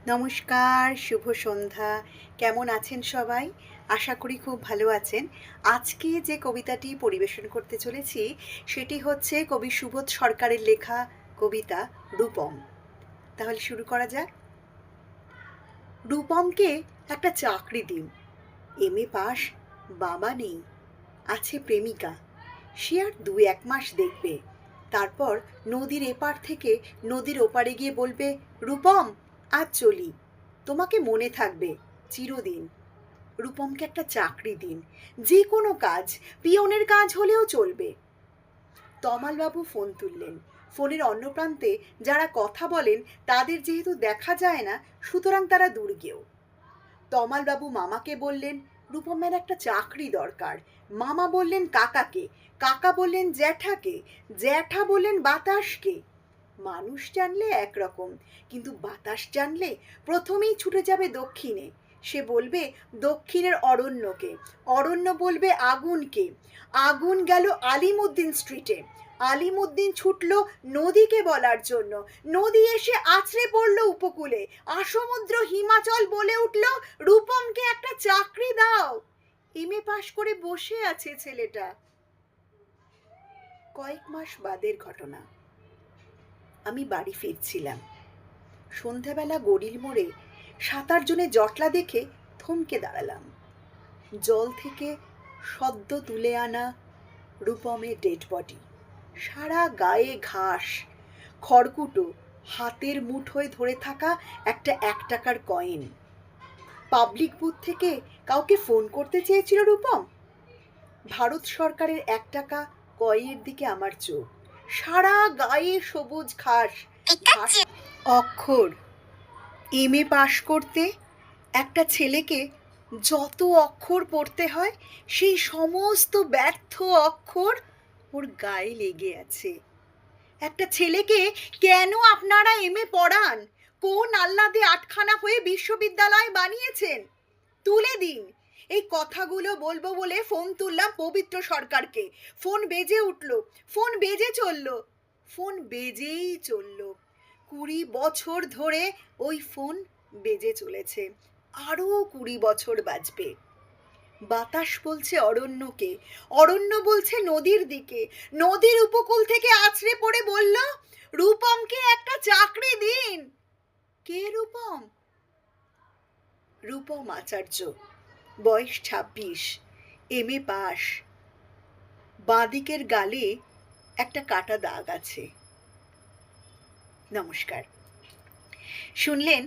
নমস্কার, শুভ সন্ধ্যা। কেমন আছেন সবাই? আশা করি খুব ভালো আছেন। আজকে যে কবিতাটি পরিবেশন করতে চলেছি, সেটি হচ্ছে কবি সুবোধ সরকারের লেখা কবিতা 'রূপম'। তাহলে শুরু করা যাক। রূপমকে একটা চাকরি দিন। এমএ পাশ, বাবা নেই, আছে প্রেমিকা। সে আর ২-১ মাস দেখবে। তারপর নদীর এপার থেকে নদীর ওপারে গিয়ে বলবে, রূপম আজ চলি, তোমাকে মনে থাকবে চিরদিন। রূপমকে একটা চাকরি দিন, যে কোনো কাজ, পিয়নের কাজ হলেও চলবে। তমালবাবু ফোন তুললেন। ফোনের অন্য প্রান্তে যারা কথা বলেন তাদের যেহেতু দেখা যায় না, সুতরাং তারা দুর্গেয়। তমালবাবু মামাকে বললেন, রূপমের একটা চাকরি দরকার। মামা বললেন কাকাকে, কাকা বললেন জ্যাঠাকে, জ্যাঠা বললেন বাতাসকে। মানুষ জানলে একরকম, কিন্তু বাতাস জানলে প্রথমেই ছুটে যাবে দক্ষিণে। সে বলবে দক্ষিণের অরণ্যকে, অরণ্য বলবে আগুনকে। আগুন গেল আলিমুদ্দিন স্ট্রিটে, আলিমুদ্দিন ছুটল নদীকে বলার জন্য। নদী এসে আছড়ে পড়ল উপকূলে। আসমুদ্র হিমাচল বলে উঠল, রূপমকে একটা চাকরি দাও। এমএ পাশ করে বসে আছে ছেলেটা। কয়েক মাস বাদের ঘটনা। আমি বাড়ি ফিরছিলাম। সন্ধেবেলা গড়ির মোড়ে ৭-৮ জনের জটলা দেখে থমকে দাঁড়ালাম। জল থেকে সদ্য তুলে আনা রূপমের ডেড বডি, সারা গায়ে ঘাস, খড়কুটো, হাতের মুঠোয় ধরে থাকা একটা ১ টাকার কয়েন। পাবলিক বুথ থেকে কাউকে ফোন করতে চেয়েছিল রূপম। ভারত সরকারের ১ টাকা কয়েনের দিকে আমার চোখ। সারা গায়ে সবুজ ঘাস, ঘাস অক্ষর। এমএ পাশ করতে একটা ছেলেকে যত অক্ষর পড়তে হয়, সেই সমস্ত ব্যর্থ অক্ষর ওর গায়ে লেগে আছে। একটা ছেলেকে কেন আপনারা এমএ পড়ান? কোন আহ্লাদে আটখানা হয়ে বিশ্ববিদ্যালয় বানিয়েছেন? তুলে দিন। এই কথাগুলো বলবো বলে ফোন তুললাম পবিত্র সরকারকে। ফোন বেজে উঠল, ফোন বেজে চলল, ফোন বেজেই চলল। ২০ বছর ধরে ওই ফোন বেজে চলেছে, আরও ২০ বছর বাজবে। বাতাস বলছে অরণ্যকে, অরণ্য বলছে নদীর দিকে। নদীর উপকূল থেকে আছড়ে পড়ে বলল, রূপমকে একটা চাকরি দিন। কে রূপম? রূপম আচার্য, বয়স ২৬, এমএ পাশ। বাঁদিকের গালে একটা কাটা দাগ আছে। নমস্কার। শুনলেন